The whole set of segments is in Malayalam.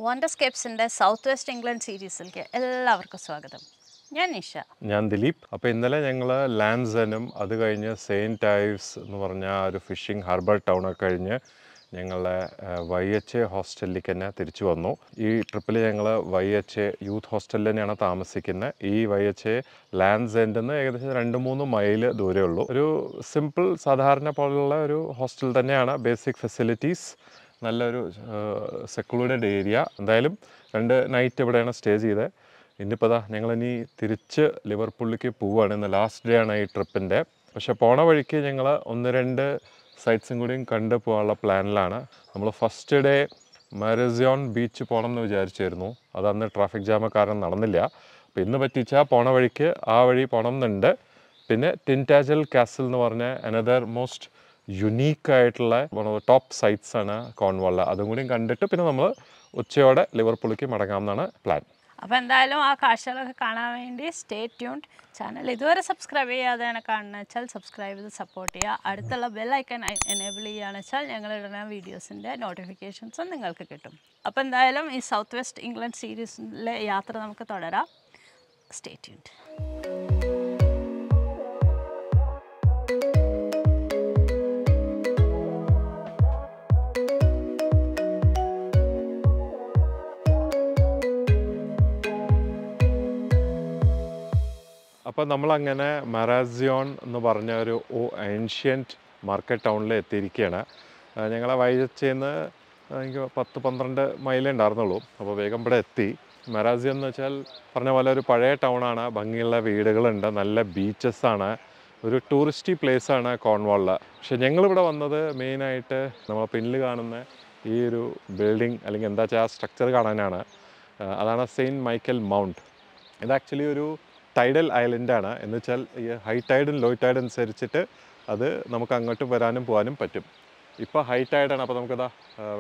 വണ്ടർസ്കേപ്സിൻ്റെ സൗത്ത് വെസ്റ്റ് ഇംഗ്ലണ്ട് സീരീസിലേക്ക് എല്ലാവർക്കും സ്വാഗതം. ഞാൻ നിഷ. ഞാൻ ദിലീപ്. അപ്പോൾ ഇന്നലെ ഞങ്ങൾ ലാൻസനും അത് കഴിഞ്ഞ് സെയിൻറ്റ് ഐവ്സ് എന്ന് പറഞ്ഞ ഒരു ഫിഷിംഗ് ഹാർബർ ടൗണൊക്കെ കഴിഞ്ഞ് ഞങ്ങളുടെ YHA ഹോസ്റ്റലിലേക്ക് തന്നെ തിരിച്ചു വന്നു. ഈ ട്രിപ്പിൽ ഞങ്ങൾ YHA യൂത്ത് ഹോസ്റ്റലിൽ തന്നെയാണ് താമസിക്കുന്നത്. ഈ YHA ലാൻഡ്സ് എൻഡിൽ നിന്ന് ഏകദേശം 2-3 മൈൽ ദൂരമേ ഉള്ളൂ. ഒരു സിമ്പിൾ സാധാരണ പോലുള്ള ഒരു ഹോസ്റ്റൽ തന്നെയാണ്. ബേസിക് ഫെസിലിറ്റീസ്, നല്ലൊരു സെക്ലൂഡഡ് ഏരിയ. എന്തായാലും 2 നൈറ്റ് ഇവിടെയാണ് സ്റ്റേ ചെയ്തത്. ഇന്നിപ്പോൾ ഞങ്ങളിനി തിരിച്ച് ലിവർപൂളിലേക്ക് പോവുകയാണ്. ഇന്ന് ലാസ്റ്റ് ഡേ ആണ് ഈ ട്രിപ്പിൻ്റെ. പക്ഷേ പോണ വഴിക്ക് ഞങ്ങൾ 1-2 സൈറ്റ്സും കൂടിയും കണ്ട് പോകാനുള്ള പ്ലാനിലാണ്. നമ്മൾ ഫസ്റ്റ് ഡേ മരസിയോൺ ബീച്ച് പോകണം എന്ന് വിചാരിച്ചിരുന്നു. അത് അന്ന് ട്രാഫിക് ജാമ് കാരണം നടന്നില്ല. അപ്പോൾ ഇന്ന് പറ്റിച്ചാൽ പോണ വഴിക്ക് ആ വഴി പോകണം എന്നുണ്ട്. പിന്നെ ടിൻറ്റാജൽ കാസിൽ എന്ന് പറഞ്ഞ അനദർ മോസ്റ്റ് യുണീക്കായിട്ടുള്ള ടോപ്പ് സൈറ്റ്സ് ആണ് കോൺവാളിൽ. അതും കൂടി കണ്ടിട്ട് പിന്നെ നമ്മൾ ഉച്ചയോടെ ലിവർപൂളിലേക്ക് മടങ്ങാമെന്നാണ് പ്ലാൻ. അപ്പോൾ എന്തായാലും ആ കാഴ്ചകളൊക്കെ കാണാൻ വേണ്ടി സ്റ്റേ ട്യൂൺഡ്. ചാനൽ ഇതുവരെ സബ്സ്ക്രൈബ് ചെയ്യാതെയാണ് കാണുന്നത് വെച്ചാൽ സബ്സ്ക്രൈബ് ചെയ്ത് സപ്പോർട്ട് ചെയ്യുക. അടുത്തുള്ള ബെൽ ഐക്കൺ എനേബിൾ ചെയ്യുകയാണെന്ന് വെച്ചാൽ ഞങ്ങളിടുന്ന വീഡിയോസിൻ്റെ നോട്ടിഫിക്കേഷൻസും നിങ്ങൾക്ക് കിട്ടും. അപ്പോൾ എന്തായാലും ഈ സൗത്ത് വെസ്റ്റ് ഇംഗ്ലണ്ട് സീരീസിലെ യാത്ര നമുക്ക് തുടരാം. Stay tuned. അപ്പോൾ നമ്മളങ്ങനെ മരാസിയോൺ എന്ന് പറഞ്ഞ ഒരു ഏൻഷ്യൻറ്റ് മാർക്കറ്റ് ടൗണിൽ എത്തിയിരിക്കുകയാണ്. ഞങ്ങളെ വൈചേന്ന് എനിക്ക് 10-12 മൈലേ ഉണ്ടായിരുന്നുള്ളൂ. അപ്പോൾ വേഗം ഇവിടെ എത്തി. മരാസിയോൺ എന്ന് വെച്ചാൽ പറഞ്ഞ പോലെ ഒരു പഴയ ടൗണാണ്. ഭംഗിയുള്ള വീടുകളുണ്ട്, നല്ല ബീച്ചസാണ്, ഒരു ടൂറിസ്റ്റി പ്ലേസാണ് കോൺവാളിൽ. പക്ഷേ ഞങ്ങളിവിടെ വന്നത് മെയിനായിട്ട് നമ്മൾ പിന്നിൽ കാണുന്ന ഈ ഒരു ബിൽഡിംഗ് അല്ലെങ്കിൽ എന്താ വെച്ചാൽ ആ സ്ട്രക്ചർ കാണാനാണ്. അതാണ് സെയിൻറ്റ് മൈക്കൽ മൗണ്ട്. ഇത് ആക്ച്വലി ഒരു ടൈഡൽ ഐലൻഡാണ്. എന്ന് വെച്ചാൽ ഈ ഹൈ ടൈഡും ലോ ടൈഡ് അനുസരിച്ചിട്ട് അത് നമുക്ക് അങ്ങോട്ടും വരാനും പോകാനും പറ്റും. ഇപ്പോൾ ഹൈ ടൈഡാണ്, അപ്പോൾ നമുക്കതാ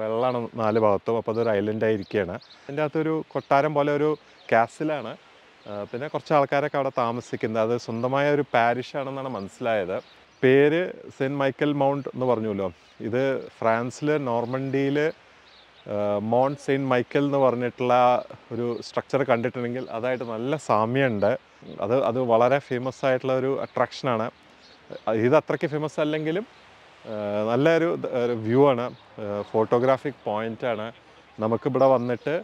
വെള്ളമാണ് 4 ഭാഗത്തും. അപ്പോൾ അതൊരു ഐലൻഡായിരിക്കുകയാണ്. അതിൻ്റെ അകത്തൊരു കൊട്ടാരം പോലെ ഒരു കാസിലാണ്. പിന്നെ കുറച്ച് ആൾക്കാരൊക്കെ അവിടെ താമസിക്കുന്നത്. അത് സ്വന്തമായ ഒരു പാരിഷാണെന്നാണ് മനസ്സിലായത്. പേര് സെൻറ്റ് മൈക്കൽ മൗണ്ട് എന്ന് പറഞ്ഞല്ലോ. ഇത് ഫ്രാൻസിൽ നോർമണ്ടിയിൽ മൗണ്ട് സെയിൻറ്റ് മൈക്കൽ എന്ന് പറഞ്ഞിട്ടുള്ള ഒരു സ്ട്രക്ചർ കണ്ടിട്ടുണ്ടെങ്കിൽ അതായിട്ട് നല്ല സാമ്യമുണ്ട്. അത് വളരെ ഫേമസ് ആയിട്ടുള്ള ഒരു അട്രാക്ഷനാണ്. ഇത് അത്രയ്ക്ക് ഫേമസ് അല്ലെങ്കിലും നല്ലൊരു വ്യൂ ആണ്, ഫോട്ടോഗ്രാഫിക് പോയിൻ്റാണ്. നമുക്കിവിടെ വന്നിട്ട്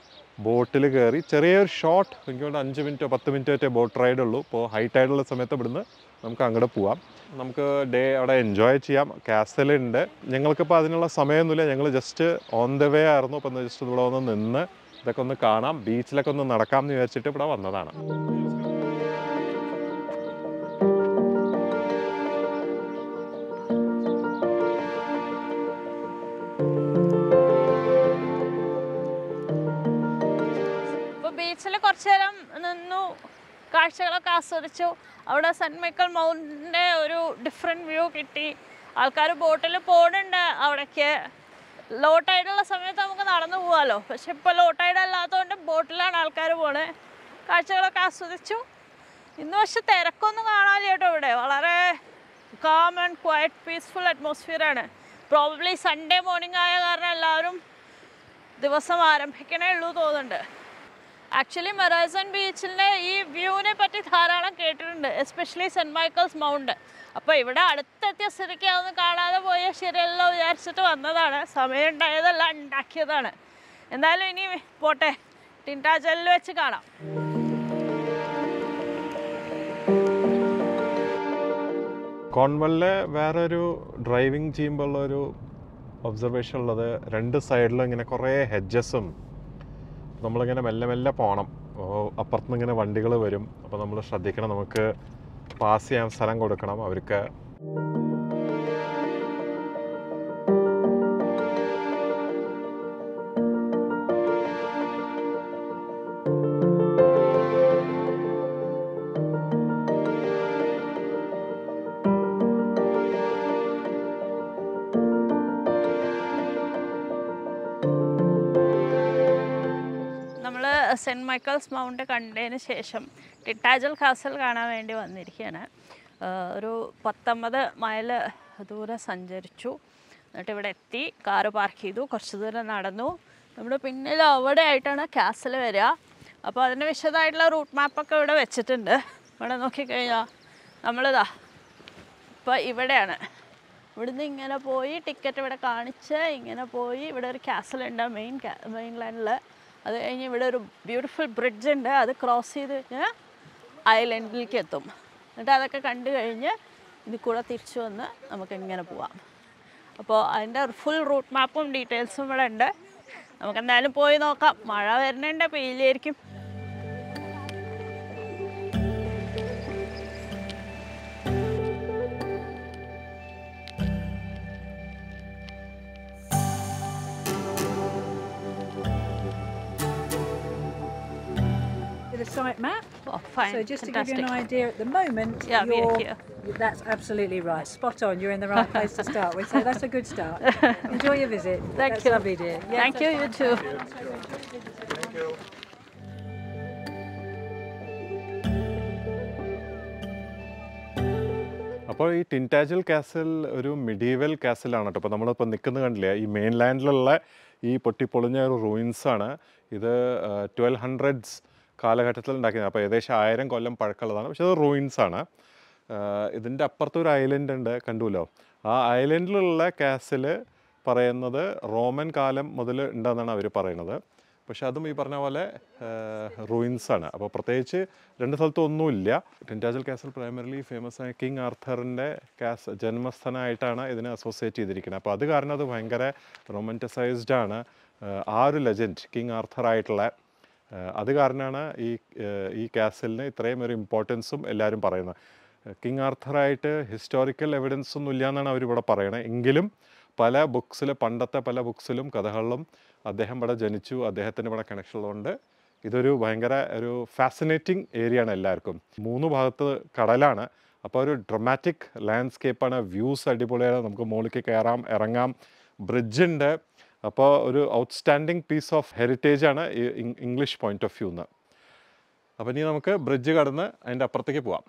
ബോട്ടിൽ കയറി ചെറിയൊരു ഷോർട്ട്, എനിക്ക് കൊണ്ട് 5 മിനിറ്റോ 10 മിനിറ്റോ ബോട്ട് റൈഡ് ഉള്ളൂ. ഇപ്പോൾ ഹൈ ടൈഡുള്ള സമയത്ത് ഇവിടുന്ന് നമുക്ക് അങ്ങോട്ട് പോവാം. നമുക്ക് ഡേ അവിടെ എൻജോയ് ചെയ്യാം. കാസലുണ്ട്. ഞങ്ങൾക്കിപ്പോൾ അതിനുള്ള സമയമൊന്നുമില്ല. ഞങ്ങൾ ജസ്റ്റ് ഓൺ ദ വേ ആയിരുന്നു. അപ്പോൾ ജസ്റ്റ് ഇവിടെ വന്ന് നിന്ന് ഇതൊക്കെ ഒന്ന് കാണാം, ബീച്ചിലൊക്കെ ഒന്ന് നടക്കാം എന്ന് വിചാരിച്ചിട്ട് ഇവിടെ വന്നതാണ്. ബീച്ചിൽ കുറച്ച് നേരം നിന്നു, കാഴ്ചകളൊക്കെ ആസ്വദിച്ചു. അവിടെ സെൻറ്റ് മൈക്കൽ മൗണ്ടിൻ്റെ ഒരു ഡിഫറെൻറ്റ് വ്യൂ കിട്ടി. ആൾക്കാർ ബോട്ടിൽ പോകുന്നുണ്ട് അവിടേക്ക്. ലോ ടൈഡുള്ള സമയത്ത് നമുക്ക് നടന്നു പോകാമല്ലോ, പക്ഷെ ഇപ്പോൾ ലോ ടൈഡ് അല്ലാത്തതുകൊണ്ട് ബോട്ടിലാണ് ആൾക്കാർ പോണേ. കാഴ്ചകളൊക്കെ ആസ്വദിച്ചു. ഇന്ന് പക്ഷെ തിരക്കൊന്നും കാണാനില്ല കേട്ടോ. ഇവിടെ വളരെ കാം ആൻഡ് ക്വയറ്റ് പീസ്ഫുൾ അറ്റ്മോസ്ഫിയറാണ്. പ്രോബബ്ലി സൺഡേ മോർണിംഗ് ആയ കാരണം എല്ലാവരും ദിവസം ആരംഭിക്കണേ ഉള്ളൂ തോന്നുന്നുണ്ട്. ആക്ച്വലി മരാസിയോൺ ബീച്ചിൻ്റെ ഈ വ്യൂവിനെ പറ്റി ധാരാളം കേട്ടിട്ടുണ്ട്, എസ്പെഷ്യലി സെൻറ്റ് മൈക്കൽസ് മൗണ്ട്. അപ്പോൾ ഇവിടെ അടുത്തെത്തിയ സ്ഥിതിക്ക് അതൊന്നും കാണാതെ പോയാൽ ശരിയല്ലോ വിചാരിച്ചിട്ട് വന്നതാണ്. സമയം ഉണ്ടായതല്ല, ഉണ്ടാക്കിയതാണ്. എന്തായാലും ഇനി പോട്ടെ, ടിൻറ്റാജലിൽ വെച്ച് കാണാം. കോൺവാളിൽ വേറൊരു ഡ്രൈവിംഗ് ചെയ്യുമ്പോൾ ഉള്ളൊരു ഒബ്സർവേഷൻ ഉള്ളത്, 2 സൈഡിലും ഇങ്ങനെ കുറേ ഹെഡ്ജസും. നമ്മളിങ്ങനെ മെല്ലെ മെല്ലെ പോകണം. അപ്പുറത്തുനിന്ന് ഇങ്ങനെ വണ്ടികൾ വരും. അപ്പോൾ നമ്മൾ ശ്രദ്ധിക്കണം, നമുക്ക് പാസ് ചെയ്യാൻ സ്ഥലം കൊടുക്കണം അവർക്ക്. സെൻറ്റ് മൈക്കൽസ് മൗണ്ട് കണ്ടതിന് ശേഷം ടിൻറ്റാജൽ കാസൽ കാണാൻ വേണ്ടി വന്നിരിക്കുകയാണ്. ഒരു 19 മൈൽ ദൂരം സഞ്ചരിച്ചു. എന്നിട്ട് ഇവിടെ എത്തി, കാറ് പാർക്ക് ചെയ്തു, കുറച്ച് ദൂരം നടന്നു, നമ്മുടെ പിന്നിൽ അവിടെ ആയിട്ടാണ് കാസിൽ വരിക. അപ്പോൾ അതിൻ്റെ വിശദമായിട്ടുള്ള റൂട്ട് മാപ്പൊക്കെ ഇവിടെ വെച്ചിട്ടുണ്ട്. ഇവിടെ നോക്കിക്കഴിഞ്ഞാൽ നമ്മളിതാ ഇപ്പോൾ ഇവിടെയാണ്. ഇവിടുന്ന് ഇങ്ങനെ പോയി ടിക്കറ്റ് ഇവിടെ കാണിച്ച് ഇങ്ങനെ പോയി ഇവിടെ ഒരു കാസിലുണ്ട് മെയിൻലാൻഡിൽ. അത് കഴിഞ്ഞ് ഇവിടെ ഒരു ബ്യൂട്ടിഫുൾ ബ്രിഡ്ജ് ഉണ്ട്. അത് ക്രോസ് ചെയ്ത് കഴിഞ്ഞാൽ ഐലൻഡിലേക്ക് എത്തും. എന്നിട്ട് അതൊക്കെ കണ്ടു കഴിഞ്ഞ് ഇതിൽ കൂടെ തിരിച്ചു വന്ന് നമുക്ക് ഇങ്ങനെ പോവാം. അപ്പോൾ അതിൻ്റെ ഫുൾ റൂട്ട് മാപ്പും ഡീറ്റെയിൽസും ഇവിടെ ഉണ്ട്. നമുക്ക് എന്തായാലും പോയി നോക്കാം. മഴ വരുന്നുണ്ട്, പെയ്യിലായിരിക്കും. The site map. Oh, fine. So just Fantastic. to give you an idea, at the moment, Yeah, we're here. that's absolutely right. Spot on. You're in the right place to start with. So that's a good start. Enjoy your visit. Thank That's you. lovely, dear. Yeah, Thank you, you too. അപ്പോൾ ഈ ടിൻറ്റാജിൽ കാസിൽ ഒരു മിഡീവൽ കാസിലാണ് കേട്ടോ. അപ്പോൾ നമ്മളിപ്പോൾ നിൽക്കുന്നത് കണ്ടില്ലേ, ഈ മെയിൻലാൻഡിലുള്ള ഈ പൊട്ടിപ്പൊളിഞ്ഞ ഒരു റൂയിൻസാണ്. ഇത് 1200s കാലഘട്ടത്തിൽ ഉണ്ടാക്കിയത്. അപ്പോൾ ഏകദേശം 1000 കൊല്ലം പഴക്കമുള്ളതാണ്. പക്ഷേ അത് റൂയിൻസാണ്. ഇതിൻ്റെ അപ്പുറത്തൊരു ഐലൻഡ് ഉണ്ട്, കണ്ടുല്ലോ. ആ ഐലൻഡിലുള്ള കാസിൽ പറയുന്നത് റോമൻ കാലം മുതൽ ഉണ്ടെന്നാണ് അവർ പറയുന്നത്. പക്ഷെ അതും ഈ പറഞ്ഞ പോലെ റൂയിൻസാണ്. അപ്പോൾ പ്രത്യേകിച്ച് രണ്ട് സ്ഥലത്തും ഒന്നുമില്ല. ടിൻറ്റാജിൽ കാസിൽ പ്രൈമറിലി ഫേമസ് ആയ കിങ് ആർത്തറിൻ്റെ ജന്മസ്ഥലമായിട്ടാണ് ഇതിനെ അസോസിയേറ്റ് ചെയ്തിരിക്കുന്നത്. അപ്പോൾ അത് കാരണം അത് ഭയങ്കര റൊമാൻറ്റിസൈസ്ഡ് ആണ്. ആ ഒരു ലെജൻഡ് കിങ് ആർത്തറായിട്ടുള്ള അത് കാരണമാണ് ഈ കാസിലിന് ഇത്രയും ഒരു ഇമ്പോർട്ടൻസും എല്ലാവരും പറയുന്നത്. കിങ് ആർത്തറായിട്ട് ഹിസ്റ്റോറിക്കൽ എവിഡൻസ് ഒന്നും ഇല്ല എന്നാണ് അവരിവിടെ പറയണത്. എങ്കിലും പല ബുക്സിൽ, പണ്ടത്തെ പല ബുക്സിലും കഥകളിലും അദ്ദേഹം ഇവിടെ ജനിച്ചു, അദ്ദേഹത്തിന് ഇവിടെ കണക്ഷൻ ഉള്ളതുകൊണ്ട് ഇതൊരു ഭയങ്കര ഒരു ഫാസിനേറ്റിംഗ് ഏരിയ ആണ് എല്ലാവർക്കും. 3 ഭാഗത്ത് കടലാണ്. അപ്പോൾ ഒരു ഡ്രമാറ്റിക് ലാൻഡ്സ്കേപ്പാണ്. വ്യൂസ് അടിപൊളിയാണ്. നമുക്ക് മുകളിലേക്ക് കയറാം, ഇറങ്ങാം. ബ്രിഡ്ജുണ്ട്. അപ്പോൾ ഒരു ഔട്ട്സ്റ്റാൻഡിങ് പീസ് ഓഫ് ഹെറിറ്റേജ് ആണ് ഇംഗ്ലീഷ് പോയിന്റ് ഓഫ് വ്യൂന്ന്. അപ്പോൾ ഇനി നമുക്ക് ബ്രിഡ്ജ് കടന്ന് അതിൻ്റെ അപ്പുറത്തേക്ക് പോവാം.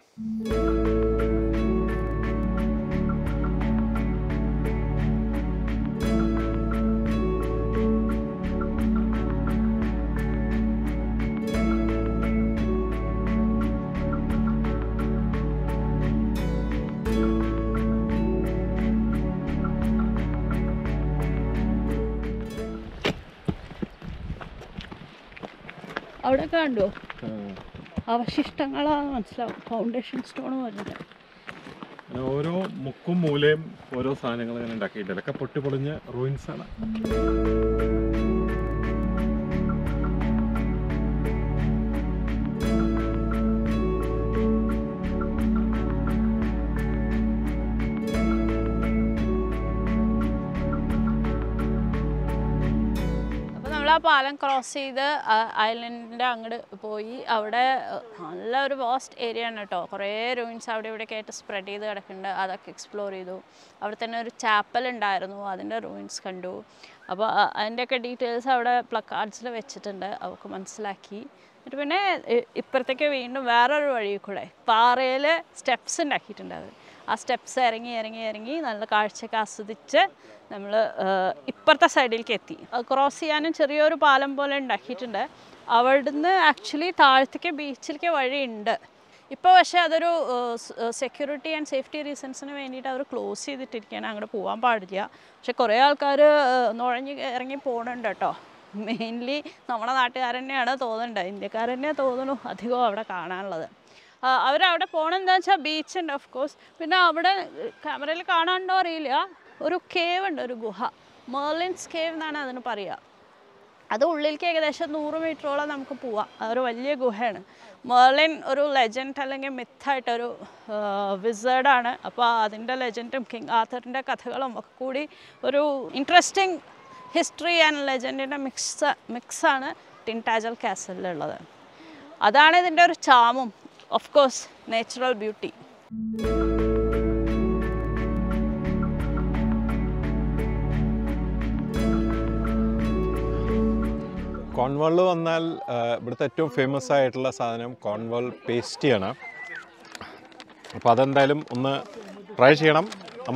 അവിടെ കണ്ടോ അവശിഷ്ടങ്ങളാണ് മനസ്സിലാവും. ഫൗണ്ടേഷൻ സ്റ്റോൺ പറഞ്ഞിട്ട് ഓരോ മുക്കും മൂലയും ഓരോ സാധനങ്ങൾ ഇങ്ങനെ ഉണ്ടാക്കിയിട്ടില്ല. ഒക്കെ പൊട്ടിപ്പൊളിഞ്ഞ റൂയിൻസ് ആണ്. ആ പാലം ക്രോസ് ചെയ്ത് ഐലൻഡിൻ്റെ അങ്ങോട്ട് പോയി. അവിടെ നല്ല ഒരു വാസ്റ്റ് ഏരിയ ആണ് കേട്ടോ. കുറേ റൂയിൻസ് അവിടെ ഇവിടെയൊക്കെ ആയിട്ട് സ്പ്രെഡ് ചെയ്ത് കിടക്കുന്നുണ്ട്. അതൊക്കെ എക്സ്പ്ലോർ ചെയ്തു. അവിടെ തന്നെ ഒരു ചാപ്പൽ ഉണ്ടായിരുന്നു, അതിൻ്റെ റൂയിൻസ് കണ്ടു. അപ്പോൾ അതിൻ്റെയൊക്കെ ഡീറ്റെയിൽസ് അവിടെ പ്ലക്കാർഡ്സിൽ വെച്ചിട്ടുണ്ട്, അവർക്ക് മനസ്സിലാക്കി. എന്നിട്ട് പിന്നെ ഇപ്പുറത്തേക്ക് വീണ്ടും വേറൊരു വഴി കൂടെ പാറയിൽ സ്റ്റെപ്സ് ഉണ്ടാക്കിയിട്ടുണ്ട്. ആ സ്റ്റെപ്സ് ഇറങ്ങി നല്ല കാഴ്ചയൊക്കെ ആസ്വദിച്ച് നമ്മൾ ഇപ്പുറത്തെ സൈഡിലേക്ക് എത്തി. ക്രോസ് ചെയ്യാനും ചെറിയൊരു പാലം പോലെ ഉണ്ടാക്കിയിട്ടുണ്ട്. അവിടുന്ന് ആക്ച്വലി താഴത്തേക്ക് ബീച്ചിലേക്ക് വഴിയുണ്ട് ഇപ്പോൾ. പക്ഷേ അതൊരു സെക്യൂരിറ്റി ആൻഡ് സേഫ്റ്റി റീസൺസിന് വേണ്ടിയിട്ട് അവർ ക്ലോസ് ചെയ്തിട്ടിരിക്കുകയാണ്. അങ്ങോട്ട് പോകാൻ പാടില്ല. പക്ഷെ കുറേ ആൾക്കാർ നുഴഞ്ഞ് ഇറങ്ങി പോകുന്നുണ്ട് കേട്ടോ. മെയിൻലി നമ്മുടെ നാട്ടുകാർ തന്നെയാണ് തോന്നുന്നുണ്ട്, ഇന്ത്യക്കാർ തന്നെ തോന്നുന്നു അധികം അവിടെ കാണാനുള്ളത്. അവരവിടെ പോകണമെന്താ വെച്ചാൽ ബീച്ചുണ്ട് ഓഫ് കോഴ്സ്. പിന്നെ അവിടെ ക്യാമറയിൽ കാണാനുണ്ടോ അറിയില്ല, ഒരു കേവ് ഉണ്ട്, ഒരു ഗുഹ. മെർലിൻസ് കേവ് എന്നാണ് അതിന് പറയുക. അത് ഉള്ളിലേക്ക് ഏകദേശം 100 മീറ്ററോളം നമുക്ക് പോവാം. അതൊരു വലിയ ഗുഹയാണ്. മെർലിൻ ഒരു ലെജൻഡ് അല്ലെങ്കിൽ മിത്തായിട്ടൊരു വിസേർഡാണ്. അപ്പോൾ അതിൻ്റെ ലെജൻഡും കിങ് ആർത്തറിൻ്റെ കഥകളും ഒക്കെ കൂടി ഒരു ഇൻട്രസ്റ്റിംഗ് ഹിസ്റ്ററി ആൻഡ് ലെജൻഡിൻ്റെ മിക്സാണ് ടിൻറ്റാജിൽ കാസലിലുള്ളത്. അതാണ് ഇതിൻ്റെ ഒരു ചാമും. Of course, natural beauty. കോൺവാളിൽ വന്നാൽ ഇവിടുത്തെ ഏറ്റവും ഫേമസ് ആയിട്ടുള്ള സാധനം കോൺവാൾ പേസ്റ്റിയാണ്. അപ്പോൾ അതെന്തായാലും ഒന്ന് ട്രൈ ചെയ്യണം.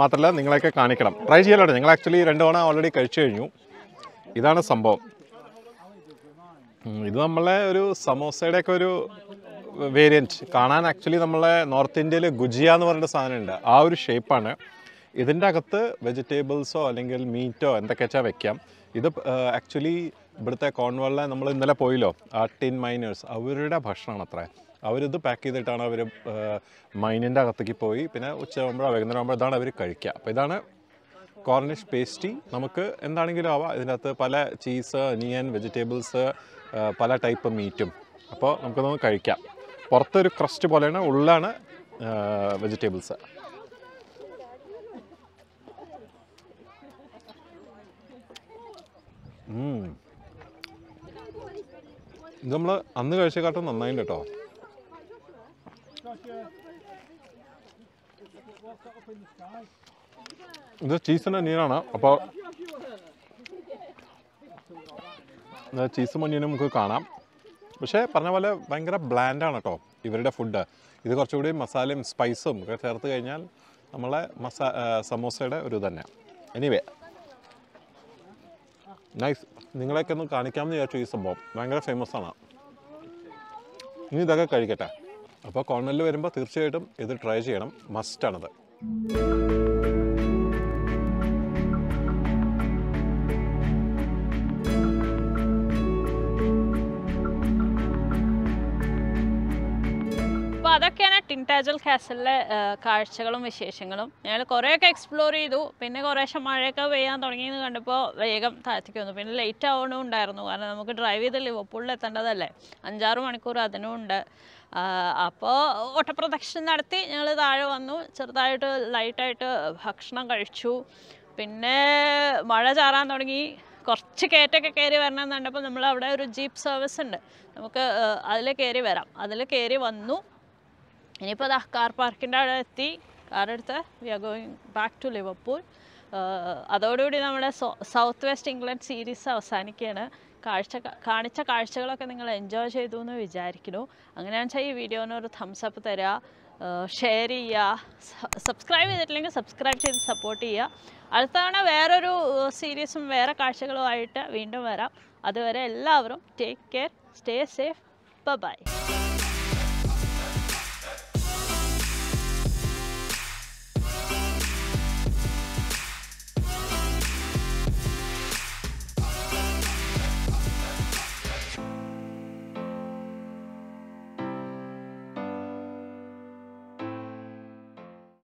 മാത്രമല്ല നിങ്ങളെയൊക്കെ കാണിക്കണം. ട്രൈ ചെയ്യലാണ്. ഞങ്ങൾ ആക്ച്വലി 2 തവണ ഓൾറെഡി കഴിച്ചു കഴിഞ്ഞു. ഇതാണ് സംഭവം. ഇത് നമ്മളെ ഒരു സമോസയുടെയൊക്കെ ഒരു വേരിയൻറ്റ്. കാണാൻ ആക്ച്വലി നമ്മളെ നോർത്ത് ഇന്ത്യയിൽ ഗുജിയ എന്ന് പറഞ്ഞിട്ട് സാധനമുണ്ട്, ആ ഒരു ഷേപ്പാണ്. ഇതിൻ്റെ അകത്ത് വെജിറ്റബിൾസോ അല്ലെങ്കിൽ മീറ്റോ എന്തൊക്കെ വെച്ചാൽ വെക്കാം. ഇത് ആക്ച്വലി ഇവിടുത്തെ കോൺവാളിലെ നമ്മൾ ഇന്നലെ പോയില്ലോ, ആ ടിൻ മൈനേഴ്സ്, അവരുടെ ഭക്ഷണമാണ് അത്ര. അവരിത് പാക്ക് ചെയ്തിട്ടാണ് അവർ മൈനിൻ്റെ അകത്തേക്ക് പോയി പിന്നെ ഉച്ചയാകുമ്പോഴോ വൈകുന്നേരം ആകുമ്പോൾ ഇതാണ് അവർ കഴിക്കുക. അപ്പോൾ ഇതാണ് കോർണിഷ് പേസ്ട്രി. നമുക്ക് എന്താണെങ്കിലും ആവാം. ഇതിൻ്റെ അകത്ത് പല ചീസ്, ഒനിയൻ, വെജിറ്റബിൾസ്, പല ടൈപ്പ് മീറ്റും. അപ്പോൾ നമുക്കൊന്ന് കഴിക്കാം. പുറത്തൊരു ക്രസ്റ്റ് പോലെയാണ്, ഉള്ളിലാണ് വെജിറ്റബിൾസ്. ഇത് നമ്മൾ അന്ന് കഴിച്ചേക്കാട്ടും നന്നായിട്ടുണ്ട് കേട്ടോ. ഇത് ചീസിൻ്റെ ഒനിയനാണ്. അപ്പോൾ ചീസും ഒനിയനും നമുക്ക് കാണാം. പക്ഷേ പറഞ്ഞ പോലെ ഭയങ്കര ബ്ലാൻഡാണ് കേട്ടോ ഇവരുടെ ഫുഡ്. ഇത് കുറച്ചുകൂടി മസാലയും സ്പൈസും ഒക്കെ ചേർത്ത് കഴിഞ്ഞാൽ നമ്മളെ സമോസയുടെ ഒരു തന്നെ. Anyway nice. നിങ്ങളെയൊക്കെ ഒന്ന് കാണിക്കാമെന്ന് വിചാരിച്ചു. ഈ സംഭവം ഭയങ്കര ഫേമസ് ആണ്. ഇനി ഇതൊക്കെ കഴിക്കട്ടെ. അപ്പോൾ കോർണറിൽ വരുമ്പോൾ തീർച്ചയായിട്ടും ഇത് ട്രൈ ചെയ്യണം, മസ്റ്റാണത്. അപ്പോൾ അതൊക്കെയാണ് ടിൻടാജൽ കാസലിലെ കാഴ്ചകളും വിശേഷങ്ങളും. ഞങ്ങൾ കുറേയൊക്കെ എക്സ്പ്ലോർ ചെയ്തു. പിന്നെ കുറേശ്ശെ മഴയൊക്കെ പെയ്യാൻ തുടങ്ങിയെന്ന് കണ്ടപ്പോൾ വേഗം താഴത്തേക്ക് വന്നു. പിന്നെ ലേറ്റ് ആവണവും ഉണ്ടായിരുന്നു, കാരണം നമുക്ക് ഡ്രൈവ് ചെയ്ത് ലിവർപൂളിൽ എത്തേണ്ടതല്ലേ, 5-6 മണിക്കൂർ അതിനും ഉണ്ട്. അപ്പോൾ ഓട്ടപ്രദക്ഷിണം നടത്തി ഞങ്ങൾ താഴെ വന്നു. ചെറുതായിട്ട് ലൈറ്റായിട്ട് ഭക്ഷണം കഴിച്ചു. പിന്നെ മഴ ചാറാൻ തുടങ്ങി. കുറച്ച് കയറ്റൊക്കെ കയറി വരണമെന്ന് കണ്ടപ്പോൾ നമ്മൾ അവിടെ ഒരു ജീപ്പ് സർവീസ് ഉണ്ട്, നമുക്ക് അതിൽ കയറി വരാം. അതിൽ കയറി വന്നു. ഇനിയിപ്പോൾ അതാ കാർ പാർക്കിൻ്റെ അവിടെ എത്തി, കാറെടുത്ത് we are going back to Liverpool. അതോടുകൂടി നമ്മുടെ സൗത്ത് വെസ്റ്റ് ഇംഗ്ലണ്ട് സീരീസ് അവസാനിക്കുകയാണ്. കാണിച്ച കാഴ്ചകളൊക്കെ നിങ്ങൾ എൻജോയ് ചെയ്തു എന്ന് വിചാരിക്കുന്നു. അങ്ങനെയാണെന്ന് വെച്ചാൽ ഈ വീഡിയോന് ഒരു തംസ് അപ്പ് തരിക, ഷെയർ ചെയ്യുക, സബ്സ്ക്രൈബ് ചെയ്തിട്ടില്ലെങ്കിൽ സബ്സ്ക്രൈബ് ചെയ്ത് സപ്പോർട്ട് ചെയ്യുക. അടുത്ത തവണ വേറൊരു സീരീസും വേറെ കാഴ്ചകളുമായിട്ട് വീണ്ടും വരാം. അതുവരെ എല്ലാവരും take care, stay safe, by.